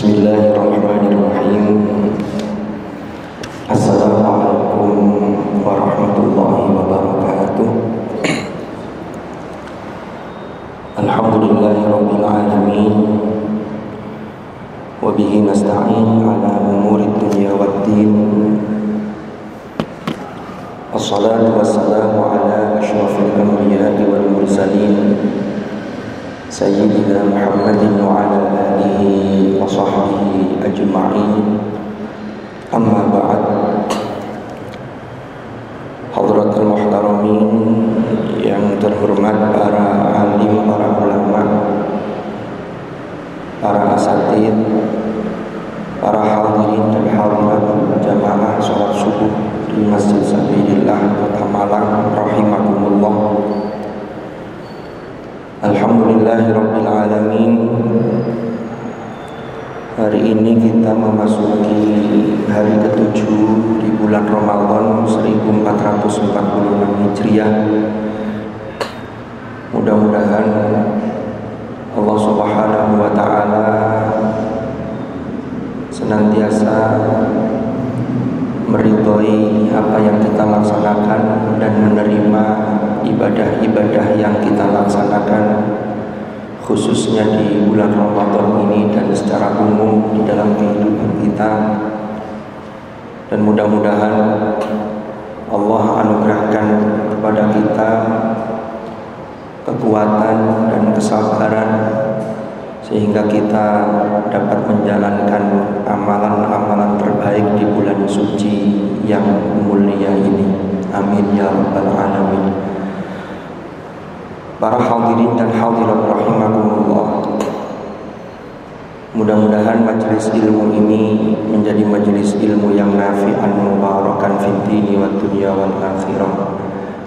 Bismillahirrahmanirrahim. Assalamualaikum warahmatullahi wabarakatuh. Alhamdulillahirabbil alamin. Wa bihi nasta'in ala umurid dunya waddin. Wassalatu wassalamu ala asyrafil anbiya'i wal mursalin Sayyidina Muhammadin wa ala alihi wa sahbihi ajma'in. Amma ba'd. Hadratul muhtaramin yang terhormat, para alim, para ulama, para asatid, para hadirin dan hadirat jamaah salat subuh di Masjid Sabilillah Kota Malang rahimakumullah. Alhamdulillahirabbil alamin. Hari ini kita memasuki hari ke-7 di bulan Ramadan 1446 Hijriah. Mudah-mudahan Allah Subhanahu wa taala senantiasa meridhoi apa yang kita laksanakan dan menerima ibadah-ibadah yang kita laksanakan, khususnya di bulan Ramadan ini dan secara umum di dalam kehidupan kita. Dan mudah-mudahan Allah anugerahkan kepada kita kekuatan dan kesabaran sehingga kita dapat menjalankan amalan-amalan terbaik di bulan suci yang mulia ini. Amin ya rabbal alamin. Para hadirin dan hadirat rahimakumullah, mudah-mudahan majelis ilmu ini menjadi majelis ilmu yang nafi'an mubarakan fid dini wad dunya wal akhirah.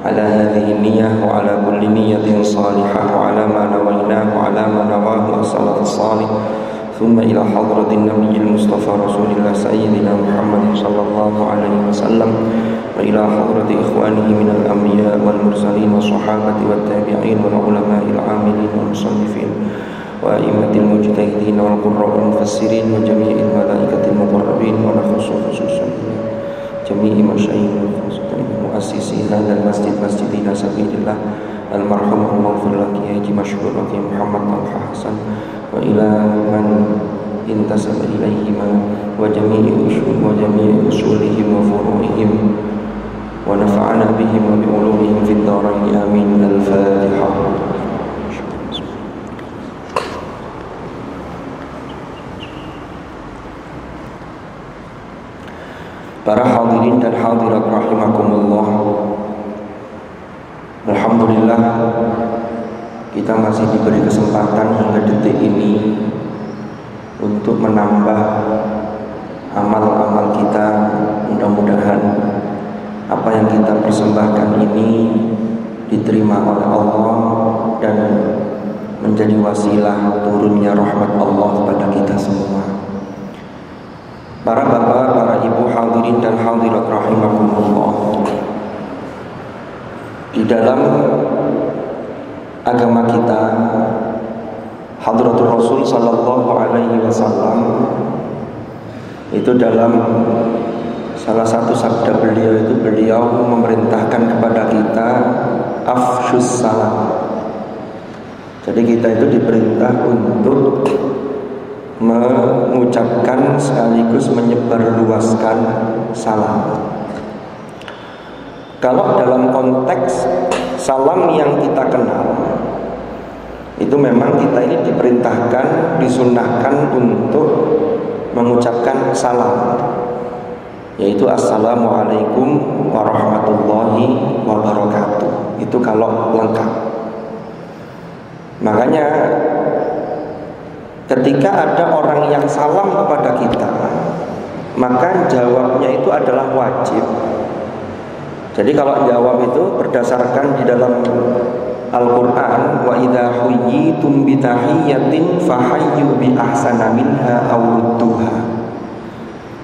Ala hadhihi niyyah wa ala kulli niyyatin salihah wa ala ma nawainahu wa ala ma nawahu as-salafus salih. Thumma ila hadratin nabiyil mustafa rasulillah sayyidina Muhammad sallallahu alaihi wasallam wa ila hadrati ikhwanihi minal anbiya wal mursalin wa sahabati wat tabi'in wal ulama'il 'amilin wal musannifin wa a'immatil mujtahidin wal qurra'il mufassirin wa jami'il malaikatil muqarrabin wa nakhussu khususan jami'i masyayikh muassisi hadzal masjid masjidina sabilillah almarhum maghfir lahu Haji Masyhur Haji Muhammad Talha Hasan wa ila man intasaba ilaihima wa jami'i usulihim wa furu'ihim wa nafa'ana bihim wa bi ulumihim fid dharain amin. Al-Fatihah. Para hadirin dan hadirat rahimakumullah, alhamdulillah kita masih diberi kesempatan hingga detik ini untuk menambah amal-amal kita. Mudah-mudahan apa yang kita persembahkan ini diterima oleh Allah dan menjadi wasilah turunnya rahmat Allah kepada kita semua. Para bapak, para ibu, hadirin dan hadirat rahimakumullah, di dalam agama kita, Hadratul Rasul sallallahu alaihi wasallam itu dalam salah satu sabda beliau itu, beliau memerintahkan kepada kita afsyus salam. Jadi kita itu diperintah untuk mengucapkan sekaligus menyebarluaskan salam. Kalau dalam konteks salam yang kita kenal, itu memang kita ini diperintahkan, disunnahkan untuk mengucapkan salam, yaitu assalamualaikum warahmatullahi wabarakatuh. Itu kalau lengkap. Makanya ketika ada orang yang salam kepada kita, maka jawabnya itu adalah wajib. Jadi kalau jawab itu berdasarkan di dalam Al-Quran, wa idza huyyitum bi tahiyyatin fahayyu bi ahsana minha aw rudduha.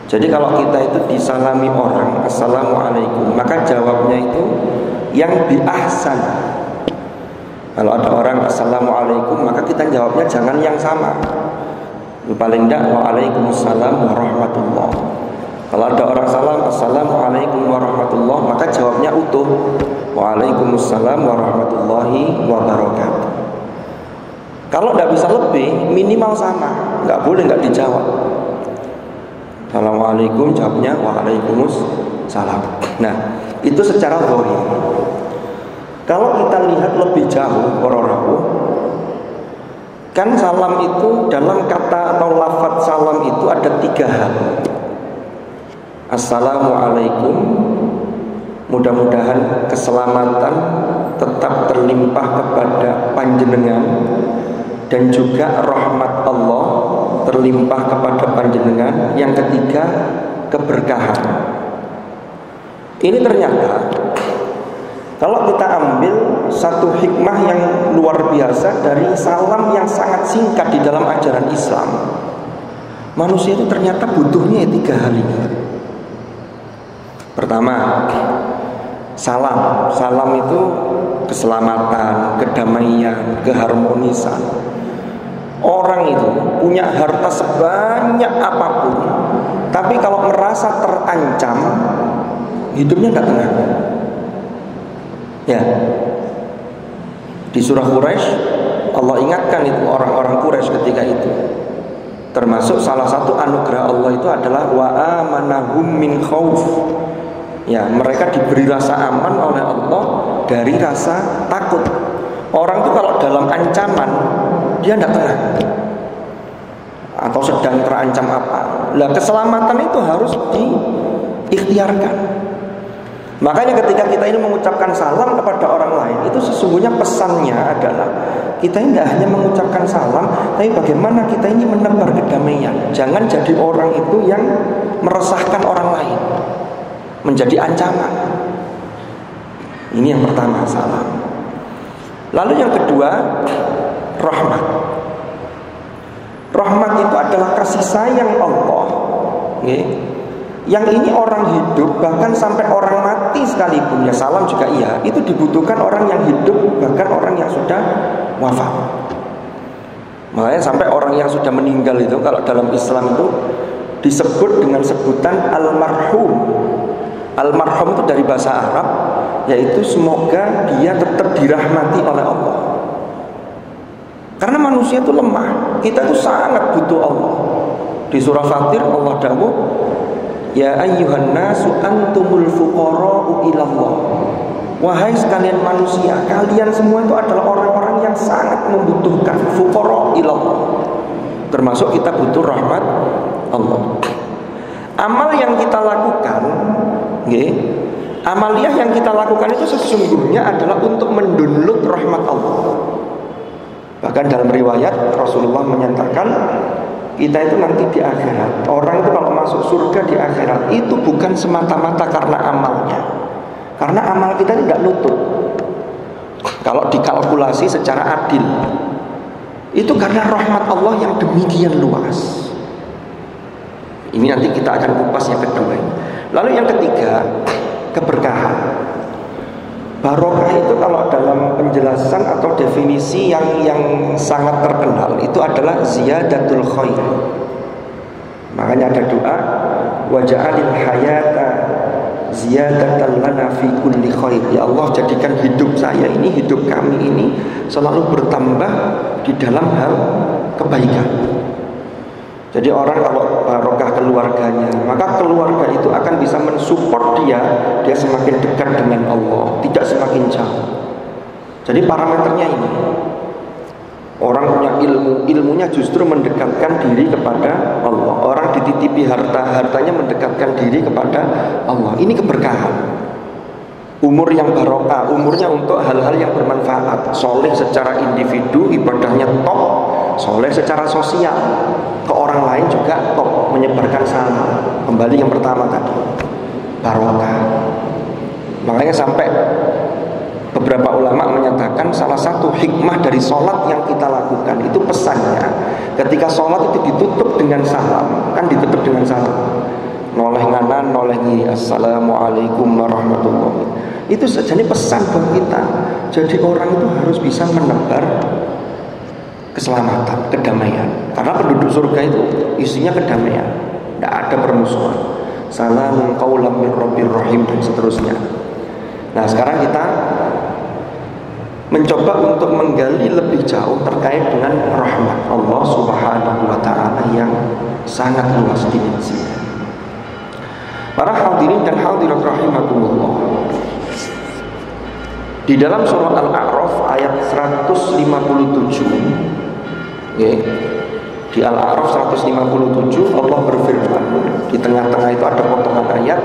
Jadi kalau kita itu disalami orang assalamualaikum, maka jawabnya itu yang bi ahsan. Kalau ada orang assalamualaikum, maka kita jawabnya jangan yang sama, Paling tidak waalaikumsalam warahmatullah. Kalau ada orang salam assalamualaikum warahmatullah, maka jawabnya utuh, waalaikumsalam warahmatullahi wabarakatuh. Kalau tidak bisa lebih, minimal sama, nggak boleh nggak dijawab. Assalamualaikum, jawabnya waalaikumsalam. Nah, itu secara zahir. Kalau kita lihat lebih jauh, para-para, kan salam itu dalam kata atau lafaz salam itu ada 3 hal. Assalamualaikum, mudah-mudahan keselamatan tetap terlimpah kepada panjenengan, dan juga rahmat Allah terlimpah kepada panjenengan. Yang ketiga, keberkahan. Ini ternyata kalau kita ambil satu hikmah yang luar biasa dari salam yang sangat singkat di dalam ajaran Islam, manusia itu ternyata butuhnya 3 hal ini. Pertama, salam. Salam itu keselamatan, kedamaian, keharmonisan. Orang itu punya harta sebanyak apapun, tapi kalau merasa terancam, hidupnya tidak tenang. Ya, di surah Quraisy Allah ingatkan itu orang-orang Quraisy ketika itu. Termasuk salah satu anugerah Allah itu adalah wa amanahum min khauf. Ya, mereka diberi rasa aman oleh Allah dari rasa takut. Orang itu kalau dalam ancaman dia tidak tenang, atau sedang terancam apa. Lah, keselamatan itu harus diikhtiarkan. Makanya ketika kita ini mengucapkan salam kepada orang lain, itu sesungguhnya pesannya adalah kita ini tidak hanya mengucapkan salam, tapi bagaimana kita ini menebar kedamaian. Jangan jadi orang itu yang meresahkan orang lain, menjadi ancaman. Ini yang pertama, salam. Lalu yang kedua, rahmat. Rahmat itu adalah kasih sayang Allah, yang ini orang hidup, bahkan sampai orang mati sekalipun, ya salam juga iya, itu dibutuhkan orang yang hidup, bahkan orang yang sudah wafat. Makanya sampai orang yang sudah meninggal itu, kalau dalam Islam itu disebut dengan sebutan almarhum. Almarhum itu dari bahasa Arab, yaitu semoga dia tetap dirahmati oleh Allah. Karena manusia itu lemah, kita itu sangat butuh Allah. Di surah Fatir Allah dawuh, ya ayyuhan nasu antumul fuqara'u ilallah. Wahai sekalian manusia, kalian semua itu adalah orang-orang yang sangat membutuhkan, fuqara' ilallah. Termasuk kita butuh rahmat Allah. Amal yang kita lakukan, amaliyah yang kita lakukan itu sesungguhnya adalah untuk mendownload rahmat Allah. Bahkan dalam riwayat Rasulullah menyatakan, kita itu nanti di akhirat, orang itu kalau masuk surga di akhirat itu bukan semata-mata karena amalnya, karena amal kita tidak nutut. Kalau dikalkulasi secara adil, itu karena rahmat Allah yang demikian luas. Ini nanti kita akan kupas yang kedua. Lalu yang ketiga, keberkahan. Barokah itu kalau dalam penjelasan atau definisi yang sangat terkenal itu adalah ziyadatul khair. Makanya ada doa, waja'alil hayata ziyadatan lana fi kulli khair. Ya Allah, jadikan hidup saya ini, hidup kami ini selalu bertambah di dalam hal kebaikan. Jadi orang kalau barokah keluarganya, maka keluarga itu akan bisa mensupport dia semakin dekat dengan Allah, tidak semakin jauh. Jadi parameternya ini, orang punya ilmu, ilmunya justru mendekatkan diri kepada Allah. Orang dititipi harta, hartanya mendekatkan diri kepada Allah. Ini keberkahan. Umur yang barokah, umurnya untuk hal-hal yang bermanfaat. Soleh secara individu, ibadahnya top. Soleh secara sosial, ke orang lain juga top, menyebarkan salam. Kembali yang pertama tadi, barokah. Makanya sampai beberapa ulama menyatakan salah satu hikmah dari sholat yang kita lakukan itu pesannya, ketika sholat itu ditutup dengan salam, kan ditutup dengan salam, noleh nganan, noleh ngi, assalamualaikum warahmatullahi. Itu saja ini pesan buat kita. Jadi orang itu harus bisa menebar keselamatan, kedamaian. Karena penduduk surga itu isinya kedamaian, tidak ada permusuhan. Salamun qaulam mir rabbir rahim dan seterusnya. Nah, sekarang kita mencoba untuk menggali lebih jauh terkait dengan rahmat Allah Subhanahu wa taala yang sangat luas dimensinya. Para hadirin dan hadirat rahimakumullah. Di dalam surah Al-A'raf ayat 157, okay. Di Al-A'raf 157 Allah berfirman, di tengah-tengah itu ada potongan ayat,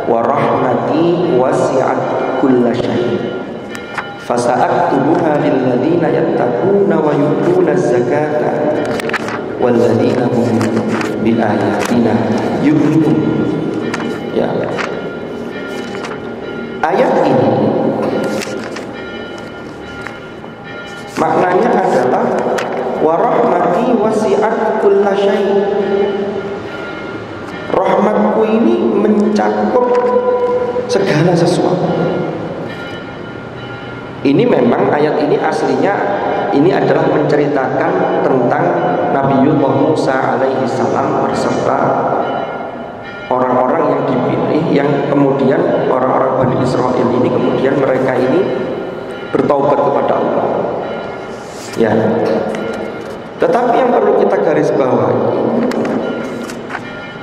wa rahmati wasi'at kulla syai' fasa'aktubuha lilladzina yattaquna wa yu'tuna az-zakata walladzina hum bi ayatina yu'minun. Ya. Ayat ini maknanya adalah wa rahmati wasi'at kulla syai'. Rahmatku ini mencakup segala sesuatu. Ini memang ayat ini aslinya ini adalah menceritakan tentang Nabiullah Musa alaihi salam berserta orang-orang yang dipilih, yang kemudian orang-orang Bani Israil ini kemudian mereka ini bertaubat kepada Allah. Ya. Tetapi yang perlu kita garis bawahi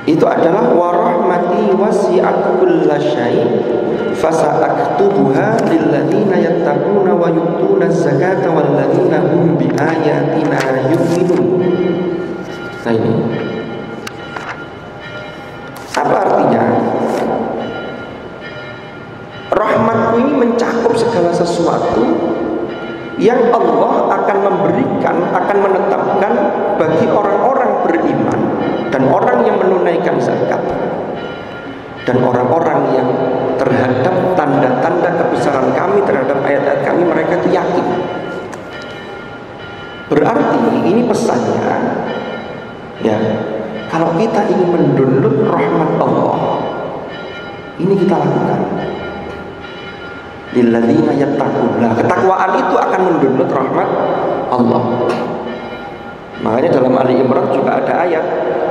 itu adalah wa rahmati wasi'at kulla syai' fasa'aktubuha lilladzina yattaquna wa yu'tuna az-zakata walladzina hum bi ayatina yu'minun. Nah, ini apa artinya? Rahmatku ini mencakup segala sesuatu yang Allah akan memberikan, akan menetapkan bagi orang-orang beriman dan orang yang menunaikan zakat dan orang-orang yang terhadap tanda-tanda kebesaran kami, terhadap ayat-ayat kami, mereka itu yakin. Berarti ini pesannya, ya, kalau kita ingin mendownload rahmat Allah, ini kita lakukan. Lilladzina yattaqun. Nah, ketakwaan itu akan mendownload rahmat Allah. Makanya dalam Ali Imran juga ada ayat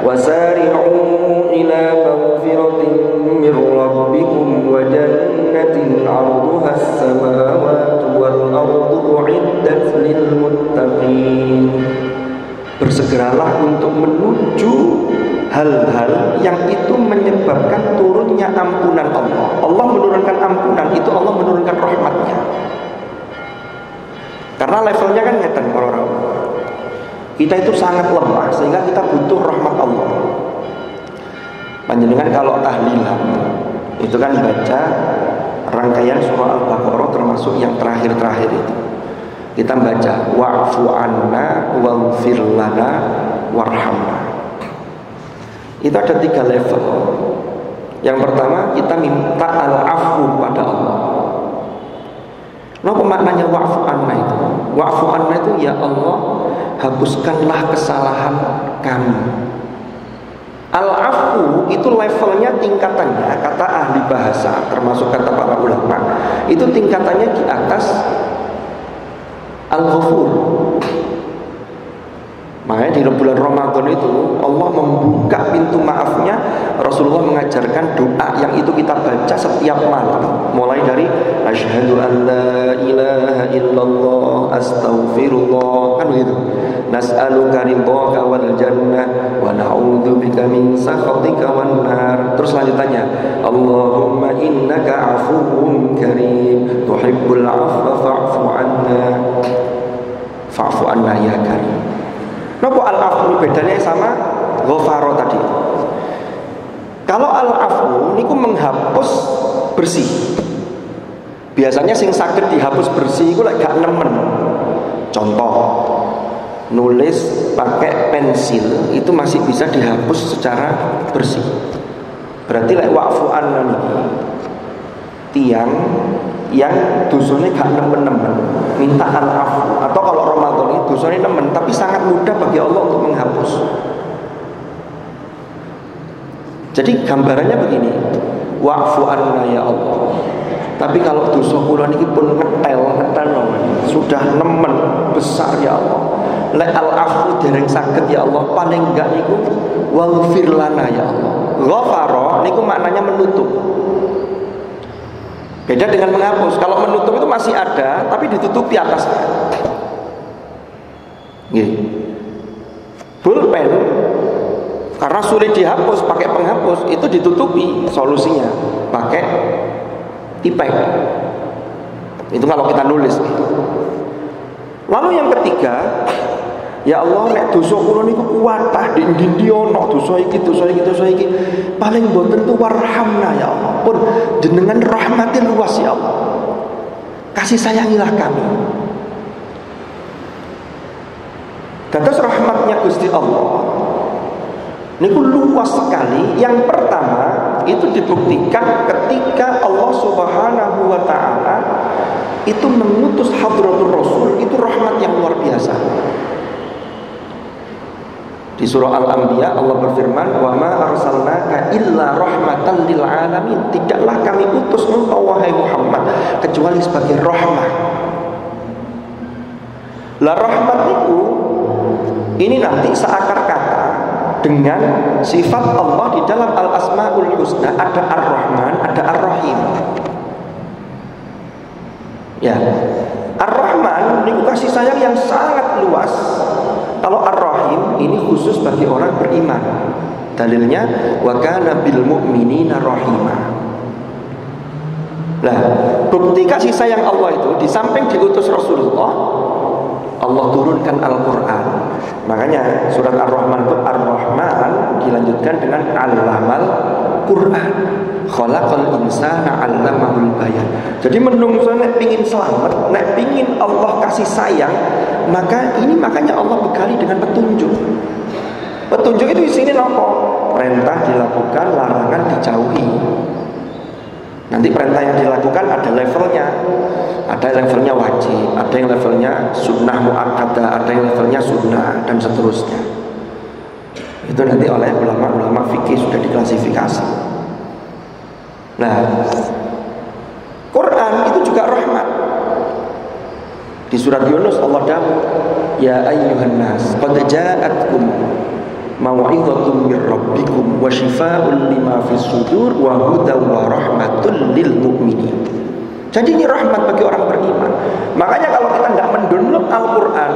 wasari'u ila maghfiratin mir rabbikum wa jannatin 'arduha as-samawati wal ardu u'iddat lil muttaqin. Bersegeralah untuk menuju hal-hal yang itu menyebabkan turunnya ampunan Allah. Allah menurunkan ampunan, itu Allah menurunkan rahmatnya. Karena levelnya kan ngeten orang-orang. Kita itu sangat lemah sehingga kita butuh rahmat Allah. Panjenengan kalau tahlilan itu kan baca rangkaian surah Al-Baqarah termasuk yang terakhir-terakhir itu. Kita baca wa'fu anna waghfir lana warhamna. Itu ada 3 level. Yang pertama kita minta al-afwu pada Allah. Apa maknanya wa'fu anna itu? Wa'fu anna itu ya Allah, hapuskanlah kesalahan kami. Al-afwu itu levelnya, tingkatannya, kata ahli bahasa termasuk kata para ulama, itu tingkatannya di atas al-ghafur. Makanya di bulan Ramadan itu Allah membuka pintu maafnya. Rasulullah mengajarkan doa yang itu kita baca setiap malam, mulai dari asyhadu an la ilaha illallah astaghfirullah, kan begitu. Nas'aluka ridhaka wal jannah wa na'udzubika min sakhatika wan nar. Terus lanjutannya Allahumma innaka afuwwun karim tuhibbul 'afwa fa'fu anna. Fa'fu anna ya karim. Napa al-afwu bedanya sama ghafaro tadi? Kalau al-afwu niku menghapus bersih. Biasanya sing sakit dihapus bersih iku lek gak nemen. Contoh, nulis pakai pensil itu masih bisa dihapus secara bersih. Berarti lek wa'fu anna niki tiang yang dosanya gak nemen-nemen minta al-afwu, atau kalau Ramadan itu dosanya nemen tapi sangat mudah bagi Allah untuk menghapus. Jadi gambarannya begini, wa'fu anna ya Allah, tapi kalau dosa kula niki pun ngetel sudah nemen besar ya Allah, lek al-afu dereng saged ya Allah, paling enggak niku waghfir lana ya Allah. Ghafara niku maknanya menutup. Beda dengan menghapus. Kalau menutup itu masih ada tapi ditutupi atasnya. Nggih. Pulpen karena sulit dihapus pakai penghapus itu ditutupi, solusinya pakai tipek. Itu kalau kita nulis. Lalu yang ketiga, ya Allah nek dosa kula niku kuwatah ndi-ndi ono dosa iki paling mboten tu warhamna ya Allah. Pun jenengan rahmatin luas ya Allah. Kasih sayangilah kami. Dados rahmatnya Gusti Allah niku luas sekali. Yang pertama itu dibuktikan ketika Allah Subhanahu wa taala itu mengutus hadratul Rasul, itu rahmat yang luar biasa. Di surah Al-Anbiya Allah berfirman, "Wa ma arsalnaka illa rahmatan lil alamin." Tidaklah kami utus engkau wahai Muhammad kecuali sebagai rahmat. La rahmat itu ini nanti seakar kata dengan sifat Allah di dalam Al-Asmaul Husna, ada Ar-Rahman, ada Ar-Rahim. Ya, Ar-Rahman ini kasih sayang yang sangat luas. Kalau Ar-Rahim ini khusus bagi orang beriman. Dalilnya wa kana bil mu'minina rahima. Nah, bukti kasih sayang Allah itu di samping diutus Rasulullah, Allah turunkan Al-Quran. Makanya surat Ar-Rahman itu Ar-Rahman dilanjutkan dengan Allamal Quran. Khalaqal insana 'allamahul bayan. Jadi menungso nek pengin selamat, nek pengin Allah kasih sayang, makanya Allah bekali dengan petunjuk. Petunjuk itu isinya apa? Perintah dilakukan, larangan dijauhi. Nanti perintah yang dilakukan ada levelnya. Ada levelnya wajib, ada yang levelnya sunnah muakkadah, ada yang levelnya sunnah, dan seterusnya. Itu nanti oleh ulama-ulama fikih sudah diklasifikasi. Nah, Quran itu juga rahmat. Di surat Yunus Allah dawuh, "Ya ayyuhan nas, qad ja'atkum mau'izatun mir rabbikum wa shifaa'un lima fis sudur wa hudan wa rahmatul lil mu'minin." Jadi ini rahmat bagi orang beriman. Makanya kalau kita tidak mendownload Al-Quran,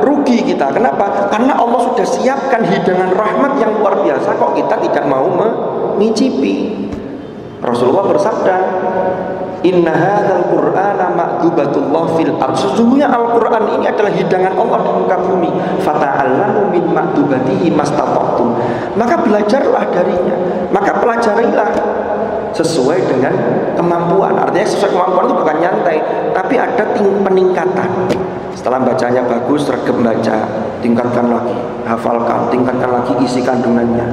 rugi kita. Kenapa? Karena Allah sudah siapkan hidangan rahmat yang luar biasa, kok kita tidak mau mengicipi. Rasulullah bersabda, "Inna hadzal Qur'ana ma'dubatullah fil ardh." Sesungguhnya Al-Quran ini adalah hidangan Allah di muka bumi. Fata'allamu min ma'dubatihi mastata'tum. Maka belajarlah darinya. Maka pelajarilah sesuai dengan kemampuan. Artinya sesuai kemampuan itu bukan nyantai, tapi ada peningkatan. Setelah bacanya bagus, regep baca, tingkatkan lagi, hafalkan, tingkatkan lagi isi kandungannya.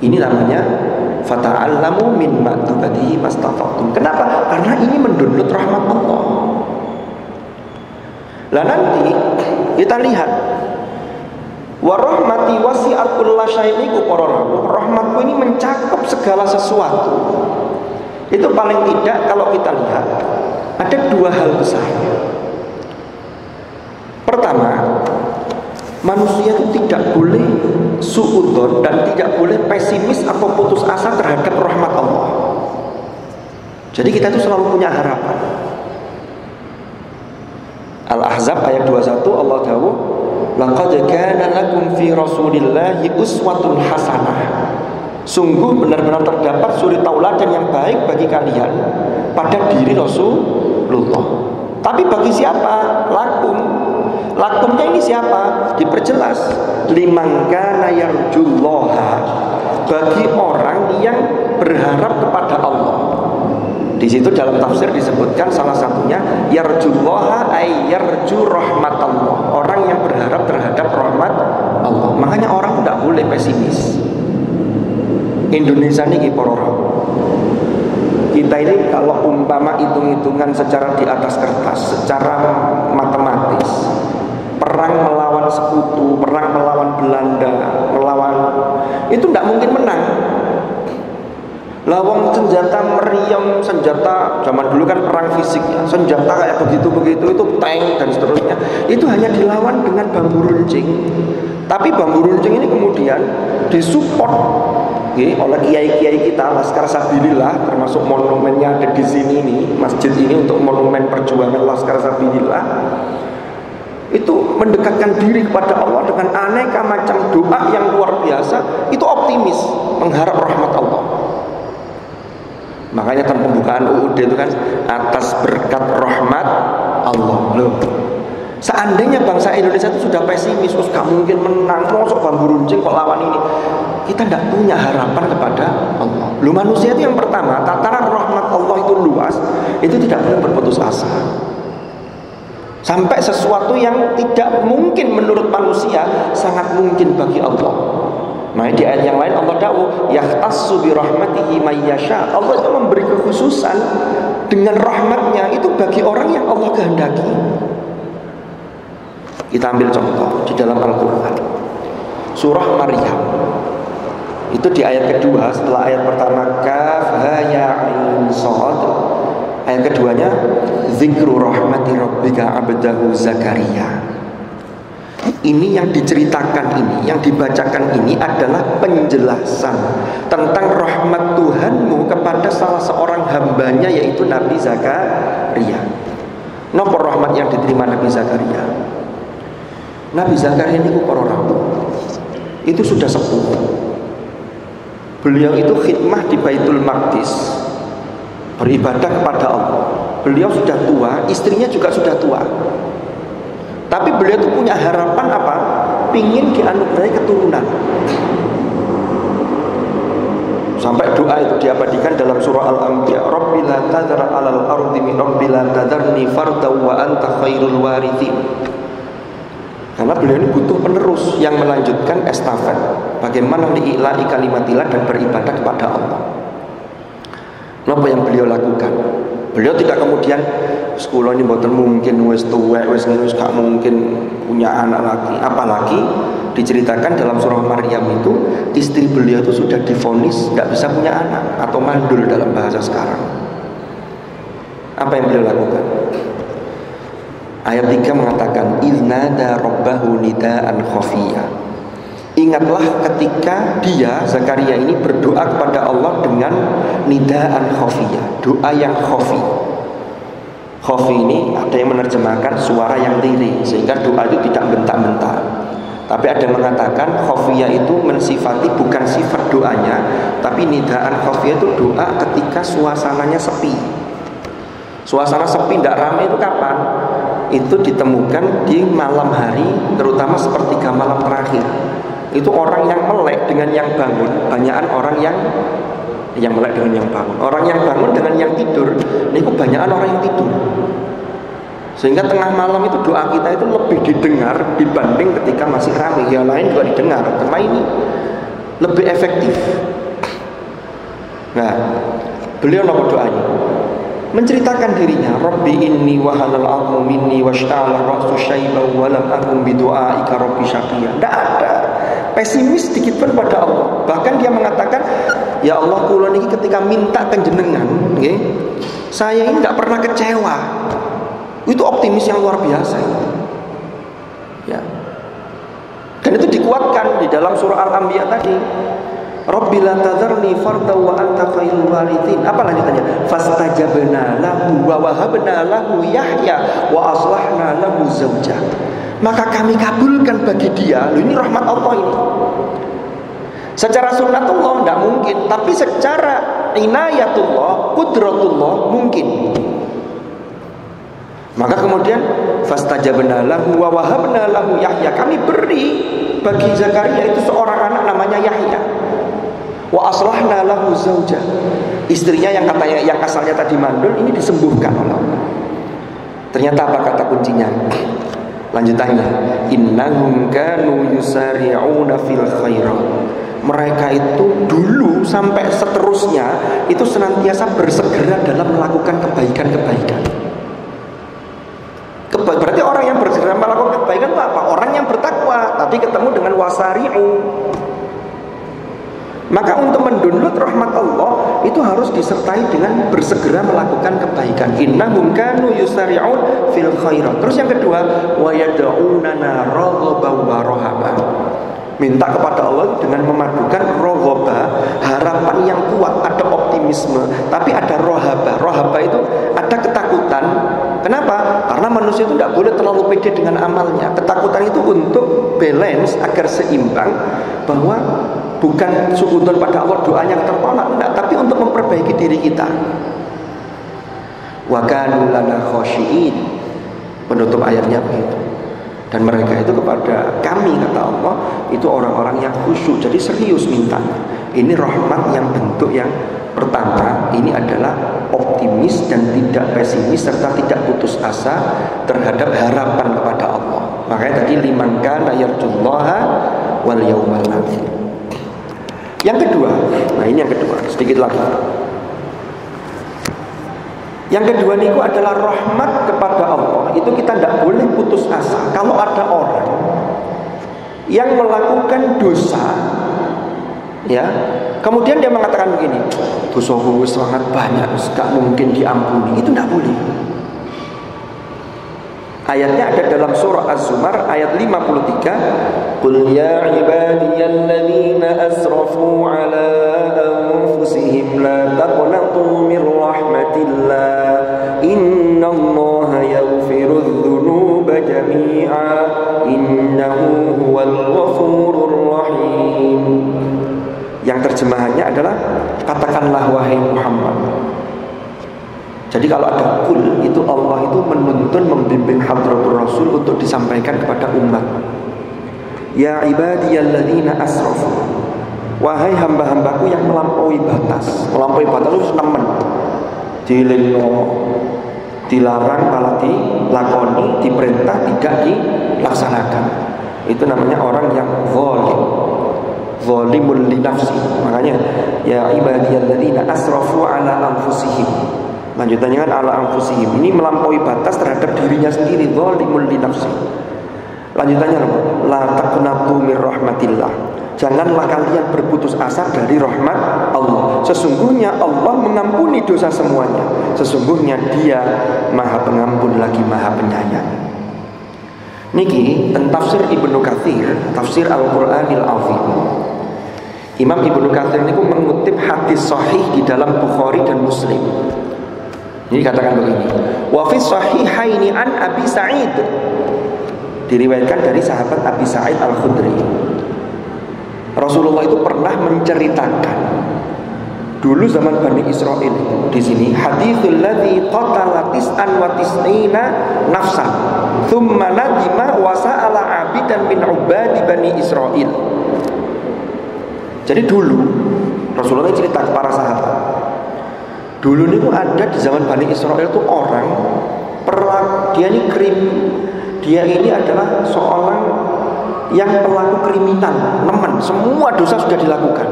Ini namanya fata'allamu min ma'dubatihi mastata'tum. Kenapa? Karena ini mendownload rahmat Allah. Lah nanti kita lihat, wa rahmati wasi'at kulla syai'in iku para rawuh. Rahmatku ini mencakup segala sesuatu. Itu paling tidak kalau kita lihat ada dua hal besar. Pertama, manusia itu tidak boleh suudzon dan tidak boleh pesimis atau putus asa terhadap rahmat Allah. Jadi kita itu selalu punya harapan. Al-Ahzab ayat 21 Allah dawuh, "Laqad kana lakum fi Rasulillahi uswatun hasanah." Sungguh benar-benar terdapat suri tauladan yang baik bagi kalian pada diri Rasulullah. Tapi bagi siapa? Lakum. Lakumnya ini siapa? Diperjelas, liman kana yarjullaha, bagi orang yang berharap kepada Allah. Di situ dalam tafsir disebutkan salah satunya yarjullaha ay yarju rahmatallah, orang yang berharap terhadap rahmat Allah. Makanya orang tidak boleh pesimis. Indonesia ini para orang. Kita ini kalau umpama hitung-hitungan secara di atas kertas, secara matematis, perang melawan sekutu, perang melawan Belanda, itu tidak mungkin menang. Lawang senjata meriam, senjata zaman dulu kan perang fisik ya, senjata kayak begitu-begitu itu tank dan seterusnya, itu hanya dilawan dengan bambu runcing. Tapi bambu runcing ini kemudian disupport oleh kiai-kiai kita, Laskar Sabilillah, termasuk monumennya ada di sini ini, masjid ini untuk monumen perjuangan Laskar Sabilillah. Itu mendekatkan diri kepada Allah dengan aneka macam doa yang luar biasa. Itu optimis, mengharap rahmat Allah. Makanya dalam pembukaan UUD itu kan atas berkat rahmat Allah. Loh, seandainya bangsa Indonesia itu sudah pesimis, terus gak mungkin menang, mosok bambu runcing kok lawan ini, kita tidak punya harapan kepada Allah. Loh, manusia itu yang pertama, tataran rahmat Allah itu luas, itu tidak boleh berputus asa. Sampai sesuatu yang tidak mungkin menurut manusia sangat mungkin bagi Allah. Nah, di ayat yang lain Allah da'u yahtassu bi rahmatihi may yasha. Allah itu memberi kekhususan dengan rahmatnya itu bagi orang yang Allah kehendaki. Kita ambil contoh di dalam Al-Quran, surah Maryam. Itu di ayat kedua setelah ayat pertama kaf ha ya ain shad. Ayat keduanya zikru rahmati rabbika abdahu Zakaria. Ini yang diceritakan ini, yang dibacakan ini adalah penjelasan tentang rahmat Tuhanmu kepada salah seorang hambanya, yaitu Nabi Zakaria. Napa rahmat yang diterima Nabi Zakaria? Nabi Zakaria ini orang itu sudah sepuh. Beliau itu khidmah di Baitul Maqdis, beribadah kepada Allah. Beliau sudah tua, istrinya juga sudah tua. Tapi beliau itu punya harapan apa? Pingin dianugerahi keturunan. Sampai doa itu diabadikan dalam surah Al-Anbiya, Rabbi la tadhar 'alal ardi min Rabbi la tadharni fardan wa anta khairul warithin. Karena beliau ini butuh penerus yang melanjutkan estafet bagaimana diilahi kalimatillah dan beribadah kepada Allah. Apa yang beliau lakukan? Beliau tidak kemudian sekolah ini mboten mungkin wis tuwek wis gak mungkin punya anak lagi. Apalagi diceritakan dalam surah Maryam itu istri beliau itu sudah divonis tidak bisa punya anak atau mandul dalam bahasa sekarang. Apa yang beliau lakukan? Ayat 3 mengatakan iznada rabbahu nidaan khafiyya. Ingatlah ketika dia, Zakaria ini, berdoa kepada Allah dengan nidaan khafiyah, doa yang khafi. Khafi ini ada yang menerjemahkan suara yang lirih, sehingga doa itu tidak bentak-bentak. Tapi ada yang mengatakan khafiyah itu mensifati bukan sifat doanya, tapi nidaan khafiyah itu doa ketika suasananya sepi. Suasana sepi, tidak ramai itu kapan? Itu ditemukan di malam hari, terutama sepertiga malam terakhir. Itu orang yang melek dengan yang bangun, banyakan orang yang melek dengan yang bangun. Orang yang bangun dengan yang tidur, ini kebanyakan orang yang tidur. Sehingga tengah malam itu doa kita itu lebih didengar dibanding ketika masih ramai. Yang lain juga didengar, karena ini lebih efektif. Nah, beliau nopo doanya? Menceritakan dirinya, Rabbi inni wahanal 'azmu minni washta'ala ra'su syaiban wa lam akun bidu'aika rabbi syaqiyya. Tidak ada pesimis sedikit pun pada Allah. Bahkan dia mengatakan, ya Allah, kula niki ketika minta panjenengan, nggih, saya ini tidak pernah kecewa. Itu optimis yang luar biasa. Ya. Dan itu dikuatkan di dalam surah Al-Anbiya tadi. Rabbi la tadharni farda wa anta khairul warithin. Apa lanjutannya? Fastajabna lahu wa wahabna lahu Yahya wa aslahna lahu zawjah. Maka kami kabulkan bagi dia. Loh, ini rahmat Allah ini. Secara sunnatullah tidak mungkin, tapi secara inayatullah, qudratullah mungkin. Maka kemudian fastajabna lahu wa wahabna lahu Yahya. Kami beri bagi Zakaria itu seorang anak namanya Yahya. Wa aslahna lahu zawjah. Istrinya yang katanya yang asalnya tadi mandul ini disembuhkan oleh Allah. Ternyata apa kata kuncinya? Lanjutannya, innahum kanu yusari'una fil khairat. Mereka itu dulu sampai seterusnya itu senantiasa bersegera dalam melakukan kebaikan-kebaikan. Berarti orang yang bersegera melakukan kebaikan itu apa? Orang yang bertakwa. Tadi ketemu dengan wasari'u. Maka untuk mendownload rahmat Allah itu harus disertai dengan bersegera melakukan kebaikan. Innahum kanu yusari'un fil khairat. Terus yang kedua, wa yad'unana raghaban wa rahaban. Minta kepada Allah dengan memadukan rohaba, harapan yang kuat, ada optimisme, tapi ada rohaba. Rohaba itu ada ketakutan. Kenapa? Karena manusia itu tidak boleh terlalu pede dengan amalnya. Ketakutan itu untuk balance agar seimbang, bahwa bukan suudzon pada Allah doa yang tertolak, enggak, tapi untuk memperbaiki diri kita. Wa kanu lana khashiin. Penutup ayatnya begitu. Dan mereka itu kepada kami, kata Allah, itu orang-orang yang khusyuk. Jadi serius mintanya. Ini rahmat yang bentuk yang pertama. Ini adalah optimis dan tidak pesimis, serta tidak putus asa terhadap harapan kepada Allah. Makanya tadi liman kana yarjullaha wal yaumal akhir. Yang kedua, nah ini yang kedua, sedikit lagi. Yang kedua niku adalah rahmat kepada Allah. Itu kita tidak boleh putus asa. Kalau ada orang yang melakukan dosa, ya, kemudian dia mengatakan begini, dosaku sangat banyak, gak mungkin diampuni, itu tidak boleh. Ayatnya ada dalam surah Az-Zumar ayat 53. Qul ya ibadiyalladzina asrafu ala anfusihim la taqnatu min rahmatillah innallaha yaghfirudz dzunuba jami'a innahu huwal ghafurur rahim. Yang terjemahannya adalah katakanlah wahai Muhammad. Jadi kalau ada kul, itu Allah itu menuntun, membimbing hadratur Rasul untuk disampaikan kepada umat. Ya ibadiyalladzina asrafu, wahai hamba-hambaku yang melampaui batas. Melampaui batas itu nemen, dileno, dilarang malah dilakoni, diperintah tidak dilaksanakan. Itu namanya orang yang zalim, zalimul li nafsi. Makanya ya ibadiyalladzina asrafu ala anfusihim. Lanjutannya kan ala anfusihim. Ini melampaui batas terhadap dirinya sendiri, zalimul li nafsi. Lanjutannya apa? La taqnatu mir rahmatillah. Janganlah kalian berputus asa dari rahmat Allah. Sesungguhnya Allah mengampuni dosa semuanya. Sesungguhnya Dia Maha Pengampun lagi Maha Penyayang. Niki tafsir Ibnu Katsir, tafsir Al-Qur'anil Azim. Imam Ibnu Katsir niku mengutip hadis sahih di dalam Bukhari dan Muslim. Jadi katakan begini, wa fi sahihaini an Abi Sa'id, diriwayatkan dari sahabat Abi Sa'id Al-Khudri. Rasulullah itu pernah menceritakan dulu zaman Bani Israil. Di sini haditsul ladzi qatala tis'an wa tis'ina nafsan thumma nadima wa sa'ala 'abidan min 'ubadi Bani Israil. Jadi dulu Rasulullah cerita ke para sahabat. Dulu ini ada di zaman Bani Israel itu orang dia ini adalah seorang yang pelaku kriminal, nemen, semua dosa sudah dilakukan.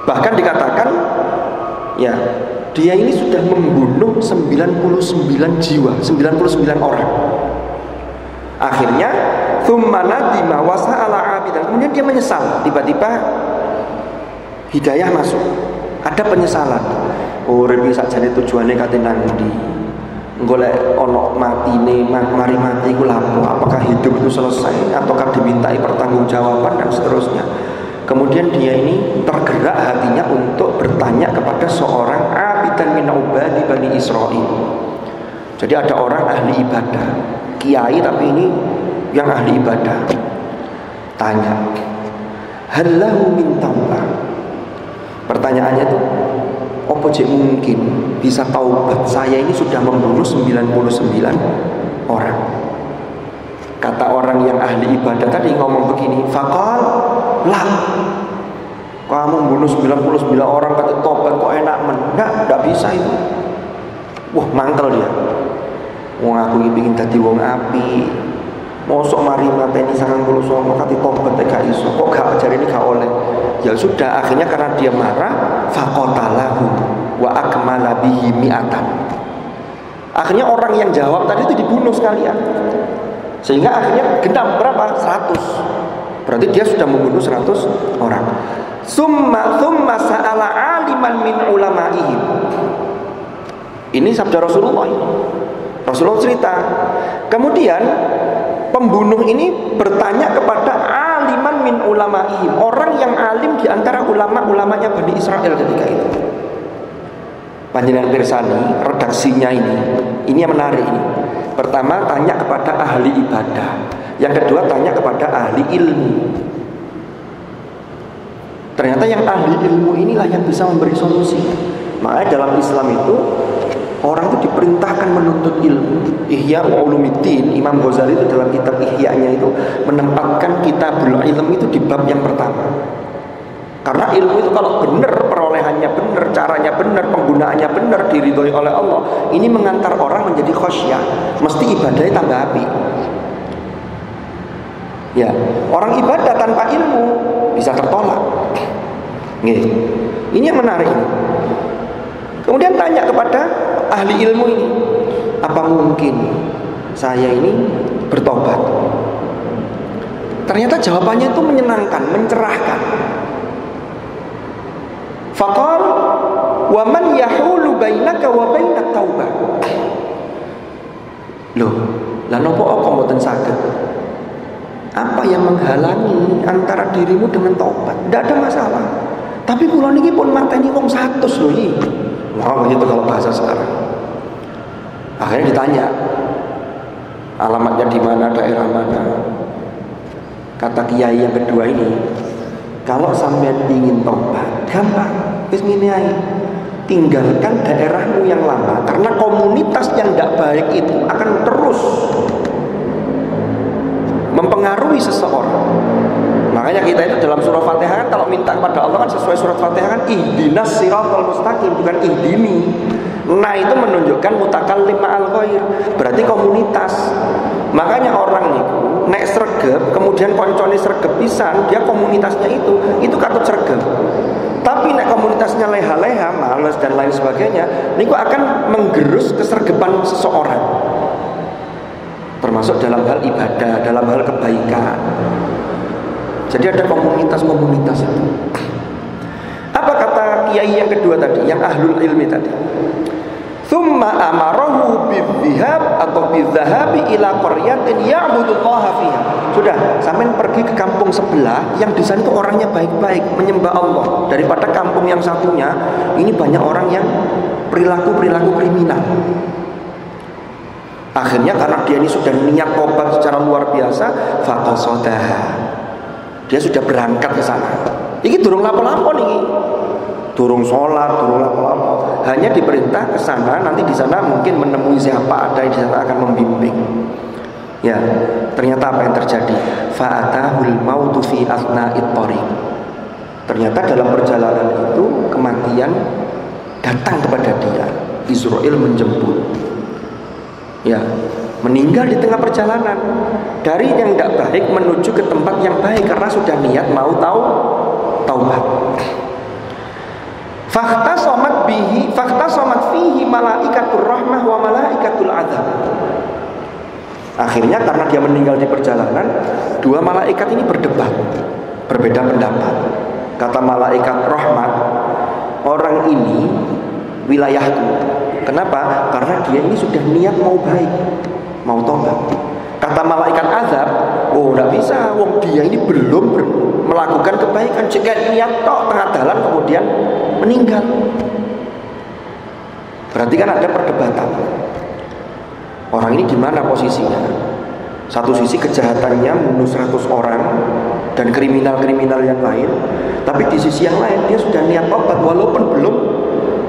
Bahkan dikatakan ya, dia ini sudah membunuh 99 jiwa, 99 orang. Akhirnya tsumma nadima wa sa'ala 'abidan. Kemudian dia menyesal, tiba-tiba hidayah masuk. Ada penyesalan. Urip iki sakjane tujuane kate nang ndi? Golek ana matine, mari mati iku lapo? Apakah hidup itu selesai ataukah dimintai pertanggungjawaban dan seterusnya? Kemudian dia ini tergerak hatinya untuk bertanya kepada seorang abidan min ubadi Bani Israil. Jadi ada orang ahli ibadah, kiai tapi ini yang ahli ibadah. Tanya, hal lahu min taubah? Pertanyaannya itu, apa jek mungkin bisa taubat? Saya ini sudah membunuh 99 orang. Kata orang yang ahli ibadah tadi ngomong begini, faqal lah, kamu membunuh 99 orang kata taubat kok enak men? Enggak bisa itu. Wah, mangkel dia. Wong aku iki pengin dadi wong apik. Mosok mari mateni 99 kate tobat gak iso. Kok gak jarine gak oleh. Ya sudah, akhirnya karena dia marah, faqatalahu wa akmala bihi mi'atan. Akhirnya orang yang jawab tadi itu dibunuh sekalian. Sehingga akhirnya genap berapa? 100. Berarti dia sudah membunuh 100 orang. Summa sa'ala aliman min ulama'ihim. Ini sabda Rasulullah. Rasulullah cerita. Kemudian pembunuh ini bertanya kepada aliman min ulama'ihim, orang yang alim di antara ulama-ulamanya Bani Israel ketika itu. Panjenengan pirsani redaksinya ini yang menarik ini. Pertama tanya kepada ahli ibadah, yang kedua tanya kepada ahli ilmu. Ternyata yang ahli ilmu inilah yang bisa memberi solusi. Makanya dalam Islam itu orang itu diperintahkan menuntut ilmu. Ihya Ulumuddin, Imam Ghazali itu dalam kitab Ihya-nya itu menempatkan kitabul ilm itu di bab yang pertama. Karena ilmu itu kalau benar, perolehannya benar, caranya benar, penggunaannya benar, diridhoi oleh Allah, ini mengantar orang menjadi khosyah. Mesti ibadahnya tambah api. Ya, orang ibadah tanpa ilmu bisa tertolak. Nih, ini yang menarik ini. Kemudian tanya kepada ahli ilmu ini, apa mungkin saya ini bertobat? Ternyata jawabannya itu menyenangkan, mencerahkan. Faqal wa man yahulu bainaka wa bainat taubah. Loh, lah nopo kok mboten saged? Apa yang menghalangi antara dirimu dengan taubat? Tidak ada masalah. Tapi kula niki pun mateni wong 100 lho iki. Wah, begitu kalau bahasa sekarang. Akhirnya ditanya, alamatnya di mana, daerah mana? Kata kiai yang kedua ini, kalau sampean ingin tobat, gampang, wis ngene ae. Tinggalkan daerahmu yang lama, karena komunitas yang tidak baik itu akan terus mempengaruhi seseorang. Makanya kita itu dalam surah Fatihah kan kalau minta kepada Allah kan sesuai surat Fatihah kan ihdinas siratal mustaqim, bukan ihdini. Nah itu menunjukkan mutakallim ma'al ghair, berarti komunitas. Makanya orang itu nek sregep kemudian koncone sregep pisan, dia komunitasnya itu katut sregep. Tapi nek komunitasnya leha-leha, males dan lain sebagainya, niku akan menggerus kesergepan seseorang. Termasuk dalam hal ibadah, dalam hal kebaikan. Jadi ada komunitas-komunitas itu. Apa kata kiai yang kedua tadi, yang ahlul ilmi tadi? Tsumma amarahu bidzihab atau bidzahabi ila qaryatin ya'budullaha fiha. Sudah, sampean pergi ke kampung sebelah yang di sana itu orangnya baik-baik, menyembah Allah. Daripada kampung yang satunya, ini banyak orang yang perilaku kriminal. Akhirnya karena dia ini sudah niat tobat secara luar biasa, faqasadaha. Dia sudah berangkat ke sana. Ini durung lapo-lapo nih. Durung sholat, durung lapo-lapo. Hanya diperintah ke sana, nanti di sana mungkin menemui siapa ada yang di sana akan membimbing. Ya, ternyata apa yang terjadi? Fa'atahul mautu fi athna'it thariq. Ternyata dalam perjalanan itu kematian datang kepada dia. Israel menjemput. Ya, meninggal di tengah perjalanan dari yang tidak baik menuju ke tempat yang baik karena sudah niat mau taubat. Fakhtasamat fihi malaikatur rahmah wa malaikatul adzab. Akhirnya karena dia meninggal di perjalanan, dua malaikat ini berdebat, berbeda pendapat. Kata malaikat rahmat, orang ini wilayahku. Kenapa? Karena dia ini sudah niat mau baik, mau tobat. Kata malaikat azab, oh tidak bisa, wong dia ini belum melakukan kebaikan. Jika niat tok tengah jalan kemudian meninggal, berarti kan ada perdebatan. Orang ini di mana posisinya? Satu sisi kejahatannya membunuh 100 orang dan kriminal-kriminal yang lain, tapi di sisi yang lain dia sudah niat tobat walaupun belum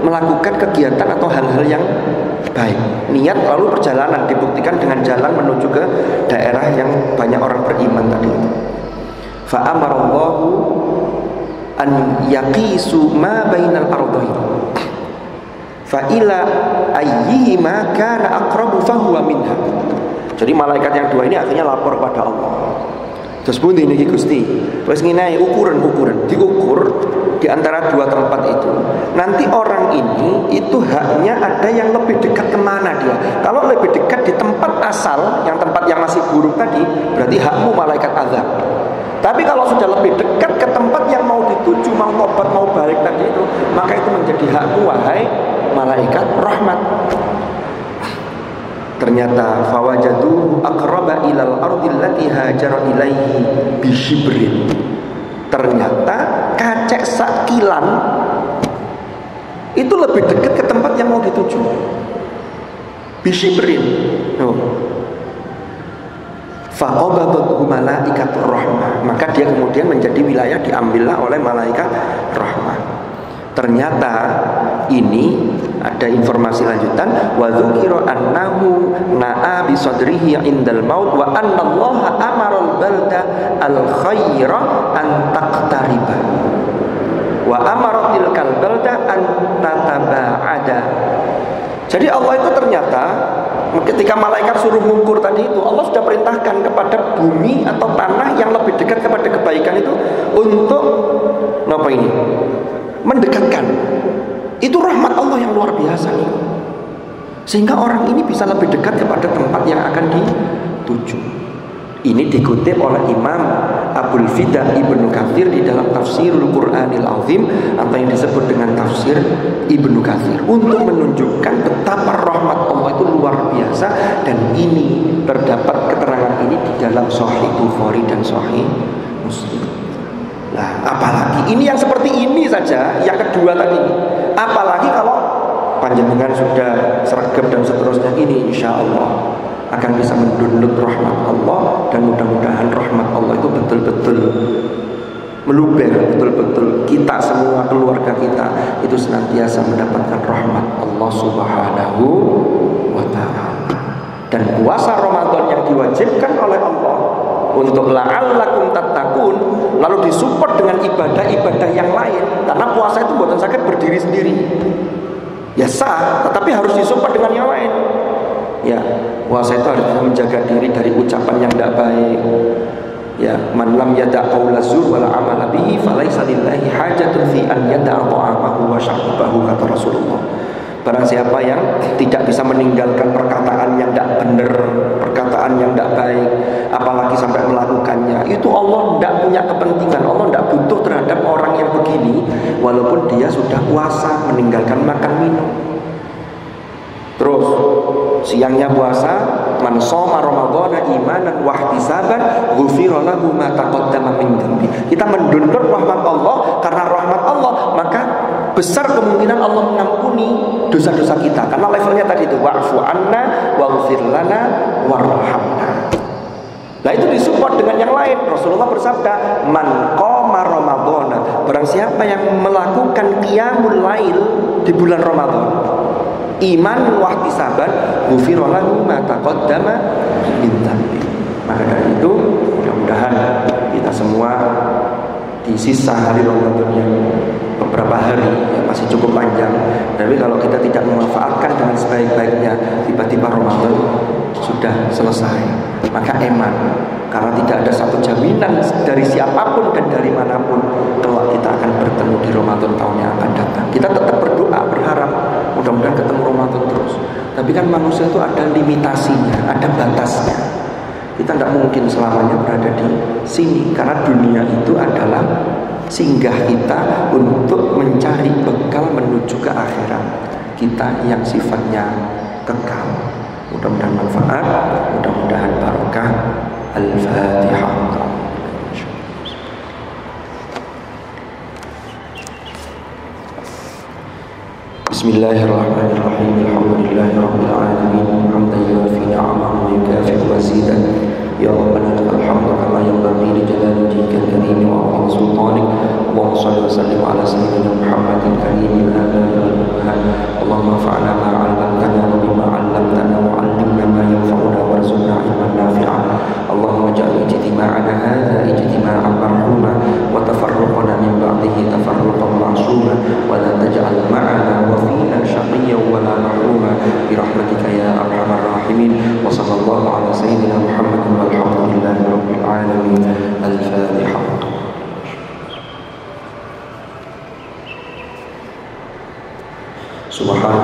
melakukan kegiatan atau hal-hal yang baik. Niat lalu perjalanan dibuktikan dengan jalan menuju ke daerah yang banyak orang beriman tadi itu. Fa amarallahu an yaqisu ma bainal ardain. Fa ila ayyihima kana aqrabu fa huwa minha. Jadi malaikat yang dua ini akhirnya lapor kepada Allah. Terus pundi niki Gusti? Wis ngene ukuran diukur di antara dua tempat itu. Nanti orang ini itu haknya ada yang lebih dekat kemana dia. Kalau lebih dekat di tempat asal, yang tempat yang masih buruk tadi, berarti hakmu malaikat azab. Tapi kalau sudah lebih dekat ke tempat yang mau dituju, mau tobat, mau balik tadi itu, maka itu menjadi hakmu wahai malaikat rahmat. Ternyata fawajadu aqraba ilal ardi allati hajara ilaihi bishibrin. Ternyata kacek sakilan itu lebih dekat ke tempat yang mau dituju. Bishibrin. Faqabadathu malaikatur rahmah. Maka dia kemudian menjadi wilayah diambillah oleh malaikat rahmah. Ternyata ini ada informasi lanjutan, wa dzukira annahu na'a bi sadrihi indal maut wa anna Allah amara al-balda al-khaira an taqtariba wa amara tilkal balda an tataba'ada. Jadi Allah itu ternyata ketika malaikat suruh mengukur tadi itu, Allah sudah perintahkan kepada bumi atau tanah yang lebih dekat kepada kebaikan itu untuk apa ini? Mendekatkan. Itu rahmat Allah yang luar biasa nih. Sehingga orang ini bisa lebih dekat kepada tempat yang akan dituju. Ini dikutip oleh Imam Abul Fida Ibnu Katsir di dalam Tafsirul Qur'anil Azim atau yang disebut dengan Tafsir Ibnu Katsir, untuk menunjukkan betapa rahmat Allah itu luar biasa. Dan ini terdapat keterangan ini di dalam Sahih Bukhari dan Sahih Muslim. Nah, apalagi ini yang seperti ini saja, yang kedua tadi. Apalagi kalau panjenengan sudah sergap dan seterusnya, ini insya Allah akan bisa mendownload rahmat Allah. Dan mudah-mudahan rahmat Allah itu betul-betul meluber, betul-betul kita semua, keluarga kita itu senantiasa mendapatkan rahmat Allah Subhanahu wa ta'ala. Dan puasa Ramadan yang diwajibkan oleh Allah untuk la'allakum tattaqun, lalu disupport dengan ibadah-ibadah yang lain, karena puasa itu buatan sakit berdiri sendiri ya sah, tetapi harus disupport dengan yang lain. Ya, puasa itu harus menjaga diri dari ucapan yang tidak baik. Ya, man lam yada' qaula zur wala amala bihi falaisa lillahi hajatun fi an yada'a ta'amahu wa syarabahu, kata Rasulullah. Barang siapa yang tidak bisa meninggalkan perkataan yang tidak benar, perkataan yang tidak baik, apalagi sampai melakukannya, itu Allah tidak punya kepentingan. Allah tidak butuh terhadap orang yang begini, walaupun dia sudah puasa, meninggalkan makan minum. Terus siangnya puasa, man shoma ramadhana imanan wa ihtisaban ghufira lahu ma taqaddama min dhanbi. Kita mendondor rahmat Allah, karena rahmat Allah maka besar kemungkinan Allah mengampuni dosa-dosa kita, karena levelnya tadi itu wa'fu anna waghfir lana warhamna. Nah, itu disupport dengan yang lain. Rasulullah bersabda, man qama ramadhana, barang siapa yang melakukan qiyamul lail di bulan Ramadan, iman wa ihtisaban ghufira lahu ma taqaddama min dhanbi. Maka dari itu mudah-mudahan kita semua di sisa hari Ramadan yang beberapa hari ya masih cukup panjang, tapi kalau kita tidak memanfaatkan dengan sebaik-baiknya, tiba-tiba Ramadan sudah selesai, maka eman, karena tidak ada satu jaminan dari siapapun dan dari manapun kalau kita akan bertemu di Ramadan tahun yang akan datang. Kita tetap berdoa, berharap mudah-mudahan ketemu Ramadan terus, tapi kan manusia itu ada limitasinya, ada batasnya. Kita tidak mungkin selamanya berada di sini, karena dunia itu adalah singgah kita untuk mencari bekal menuju ke akhirat kita yang sifatnya kekal. Mudah-mudahan manfaat, mudah-mudahan barakah. Al-Fatihah. Bismillahirrahmanirrahim. Alhamdulillahirabbil alamin. Hamdan yuwafi ni'amahu wa yukafi mazidan. Ya Rabbana lakal hamdu kama yanbaghi li jalali wajhikal karim wa 'azimi sultanik. Allahumma shalli wa sallim ala sayyidina Muhammadin karimil aba'i wal ummahat. Allahumma fa'alna ma 'allamtana wa bima 'allamtana wa 'allimna ma yanfa'una warzuqna 'ilman nafi'an. Allahumma ij'al ijtima'ana hadha ijtima'an marhuma wa tafarruqana min ba'dihi tafarruqan ma'suma wa la taj'al ma'ana wa fina syaqiyyan wa la mahruma bi rahmatika ya arhamar rahimin. Wa sallallahu ala sayyidina Muhammadin walhamdulillahi rabbil alamin. Al-Fatihah. Subhanallah.